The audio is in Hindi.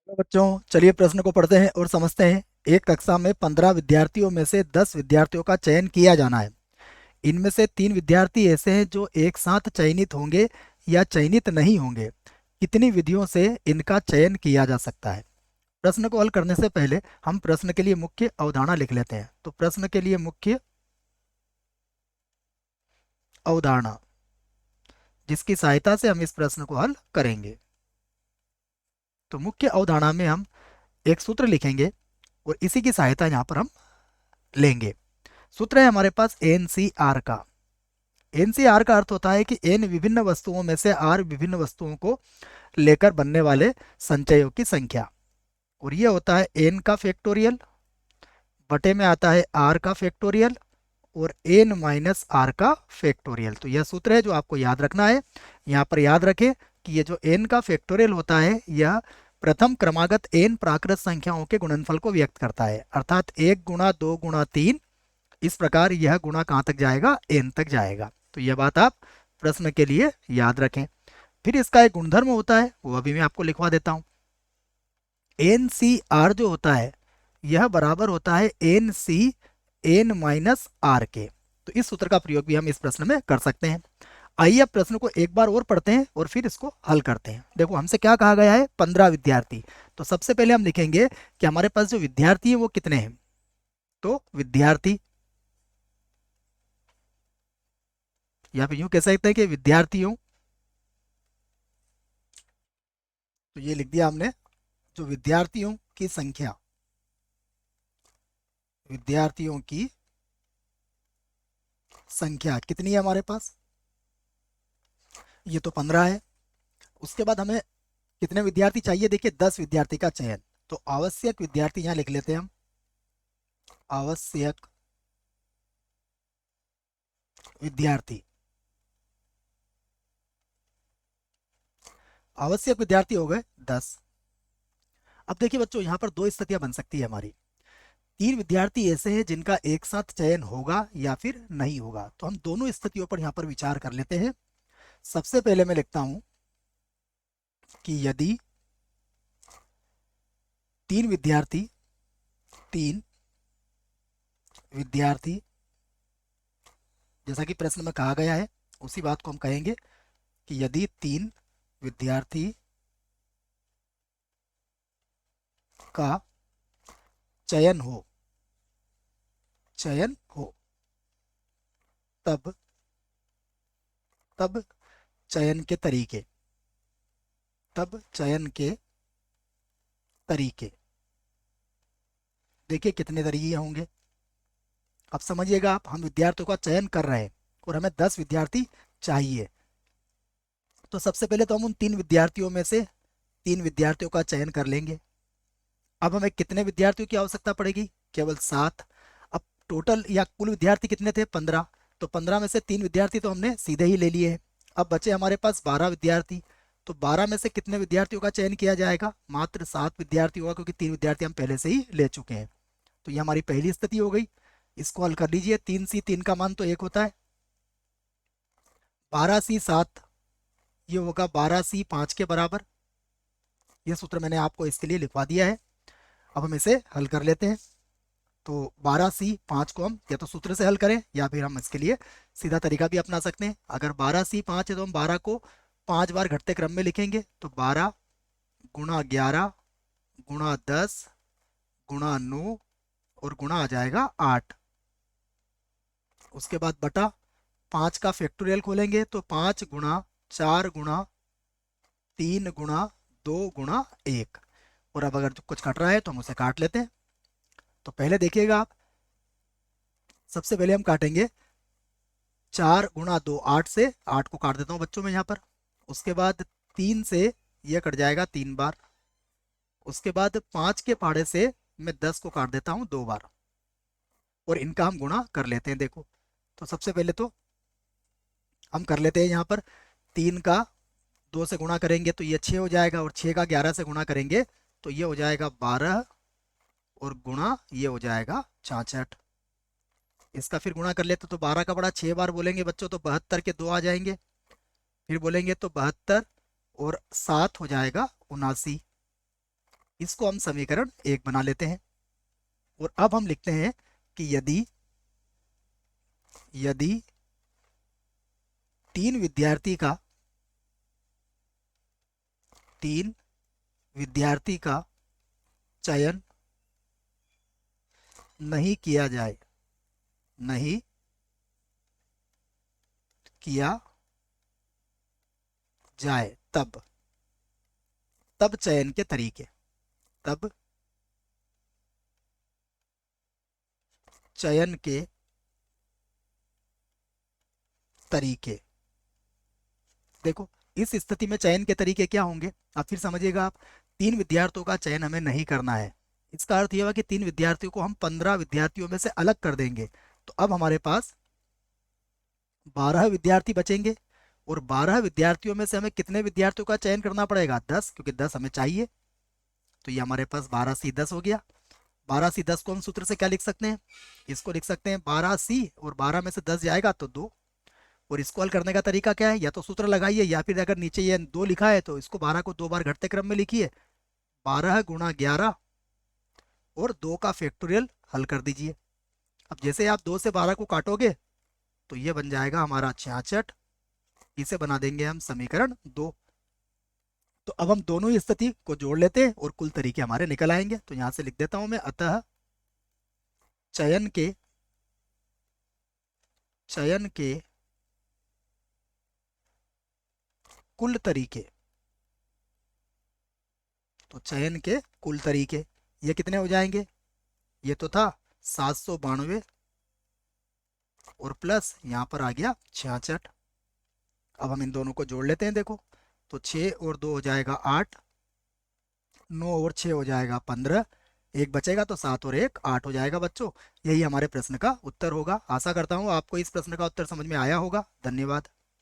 तो बच्चों चलिए प्रश्न को पढ़ते हैं और समझते हैं। एक कक्षा में 15 विद्यार्थियों में से 10 विद्यार्थियों का चयन किया जाना है। इनमें से 3 विद्यार्थी ऐसे हैं जो एक साथ चयनित होंगे या चयनित नहीं होंगे। कितनी विधियों से इनका चयन किया जा सकता है? प्रश्न को हल करने से पहले हम प्रश्न के लिए मुख्य अवधारणा लिख लेते हैं। तो प्रश्न के लिए मुख्य अवधारणा, जिसकी सहायता से हम इस प्रश्न को हल करेंगे। तो मुख्य अवधारणा में हम एक सूत्र लिखेंगे और इसी की सहायता यहाँ पर हम लेंगे। सूत्र है हमारे पास एनसीआर का। एनसीआर का अर्थ होता है कि एन विभिन्न वस्तुओं में से आर विभिन्न वस्तुओं को लेकर बनने वाले संचयों की संख्या। और ये होता है एन का फैक्टोरियल बटे में आता है आर का फैक्टोरियल और एन माइनस आर का फैक्टोरियल। तो यह सूत्र है जो आपको याद रखना है। यहाँ पर याद रखें कि ये जो एन का फैक्टोरियल होता है यह प्रथम क्रमागत एन प्राकृत संख्याओं के गुणनफल को व्यक्त करता है, अर्थात 1 गुणा 2 गुणा 3। इस प्रकार यह गुणा कहाँ तक जाएगा? एन तक जाएगा। तो यह बात आप प्रश्न के लिए याद रखें। फिर इसका एक गुणधर्म होता है, वो अभी मैं आपको लिखवा देता हूँ। एन सी आर जो होता है यह बराबर होता है N C N minus R के। तो इस सूत्र का प्रयोग भी हम इस प्रश्न में कर सकते हैं। आइए अब प्रश्न को एक बार और पढ़ते हैं और फिर इसको हल करते हैं। देखो हमसे क्या कहा गया है? 15 विद्यार्थी। तो सबसे पहले हम लिखेंगे कि हमारे पास जो विद्यार्थी है वो कितने हैं। तो विद्यार्थी, या फिर यूं कह सकते हैं कि विद्यार्थियों। तो ये लिख दिया हमने। जो विद्यार्थियों की संख्या, विद्यार्थियों की संख्या कितनी है हमारे पास? ये तो 15 है। उसके बाद हमें कितने विद्यार्थी चाहिए? देखिए 10 विद्यार्थी का चयन। तो आवश्यक विद्यार्थी यहाँ लिख लेते हैं हम। आवश्यक विद्यार्थी, आवश्यक विद्यार्थी हो गए 10। अब देखिए बच्चों यहाँ पर दो स्थितियां बन सकती है हमारी। 3 विद्यार्थी ऐसे हैं जिनका एक साथ चयन होगा या फिर नहीं होगा। तो हम दोनों स्थितियों पर यहाँ पर विचार कर लेते हैं। सबसे पहले मैं लिखता हूं कि यदि 3 विद्यार्थी, 3 विद्यार्थी जैसा कि प्रश्न में कहा गया है उसी बात को हम कहेंगे कि यदि 3 विद्यार्थी का चयन हो, चयन हो, तब तब चयन के तरीके, तब चयन के तरीके देखिए कितने तरीके होंगे। अब समझिएगा आप, हम विद्यार्थियों का चयन कर रहे हैं और हमें 10 विद्यार्थी चाहिए। तो सबसे पहले तो हम उन 3 विद्यार्थियों में से 3 विद्यार्थियों का चयन कर लेंगे। अब हमें कितने विद्यार्थियों की आवश्यकता पड़ेगी? केवल 7। अब टोटल या कुल विद्यार्थी कितने थे? 15। तो 15 में से 3 विद्यार्थी तो हमने सीधे ही ले लिए हैं। अब बचे हमारे पास 12 विद्यार्थी। तो 12 में से कितने विद्यार्थियों का चयन किया जाएगा? मात्र 7 विद्यार्थी होगा, क्योंकि 3 विद्यार्थी हम पहले से ही ले चुके हैं। तो ये हमारी पहली स्थिति हो गई। इसको हल कर लीजिए। 3C 3 का मान तो 1 होता है। 12C 7, ये होगा 12C 5 के बराबर। ये सूत्र मैंने आपको इसके लिए लिखवा दिया है। अब हम इसे हल कर लेते हैं। तो 12C 5 को हम या तो सूत्र से हल करें या फिर हम इसके लिए सीधा तरीका भी अपना सकते हैं। अगर 12C 5 है तो हम 12 को 5 बार घटते क्रम में लिखेंगे। तो 12 गुणा 11 गुणा 10 गुणा 9 और गुणा आ जाएगा 8। उसके बाद बटा 5 का फैक्टोरियल खोलेंगे तो 5 गुणा 4 गुणा 3 गुणा 2 गुणा 1। और अब अगर कुछ कट रहा है तो हम उसे काट लेते हैं। तो पहले देखिएगा आप, सबसे पहले हम काटेंगे 4 गुणा 2 8 से। 8 को काट देता हूँ बच्चों में यहाँ पर। उसके बाद 3 से यह कट जाएगा 3 बार। उसके बाद 5 के पहाड़े से मैं 10 को काट देता हूँ 2 बार और इनका हम गुणा कर लेते हैं। देखो, तो सबसे पहले तो हम कर लेते हैं यहाँ पर 3 का 2 से गुणा करेंगे तो ये 6 हो जाएगा, और 6 का 11 से गुणा करेंगे तो ये हो जाएगा 12 और गुणा ये हो जाएगा 66। इसका फिर गुणा कर लेते तो 12 का बड़ा 6 बार बोलेंगे बच्चों तो 72 के 2 आ जाएंगे। फिर बोलेंगे तो 72 और 7 हो जाएगा 79। इसको हम समीकरण 1 बना लेते हैं। और अब हम लिखते हैं कि यदि यदि तीन विद्यार्थी का चयन नहीं किया जाए तब चयन के तरीके तब चयन के तरीके देखो, इस स्थिति में चयन के तरीके क्या होंगे, अब फिर समझिएगा आप। तीन विद्यार्थियों का चयन हमें नहीं करना है। इसका अर्थ यह हुआ कि तीन विद्यार्थियों को हम 15 विद्यार्थियों में से अलग कर देंगे। तो अब हमारे पास 12 विद्यार्थी बचेंगे। और 12 विद्यार्थियों में से हमें कितने विद्यार्थियों का चयन करना पड़ेगा, 10, क्योंकि 10 हमें चाहिए। तो ये हमारे पास 12C10 हो गया। 12C10 को हम सूत्र से क्या लिख सकते हैं, इसको लिख सकते हैं 12C, और 12 में से 10 जाएगा तो 2। और इसको हल करने का तरीका क्या है, या तो सूत्र लगाइए, या फिर अगर नीचे ये 2 लिखा है तो इसको 12 को 2 बार घटते क्रम में लिखिए। 12 गुणा 11 और 2 का फैक्टोरियल हल कर दीजिए। अब जैसे आप 2 से 12 को काटोगे तो ये बन जाएगा हमारा 66। इसे बना देंगे हम समीकरण 2। तो अब हम दोनों ही स्थिति को जोड़ लेते हैं और कुल तरीके हमारे निकल आएंगे। तो यहां से लिख देता हूं मैं, अतः चयन के कुल तरीके, तो चयन के कुल तरीके ये कितने हो जाएंगे, ये तो था 792 और प्लस यहाँ पर आ गया 66। अब हम इन दोनों को जोड़ लेते हैं। देखो, तो 6 और 2 हो जाएगा 8, 9 और 6 हो जाएगा 15, एक बचेगा तो 7 और 1 8 हो जाएगा बच्चों। यही हमारे प्रश्न का उत्तर होगा। आशा करता हूँ आपको इस प्रश्न का उत्तर समझ में आया होगा। धन्यवाद।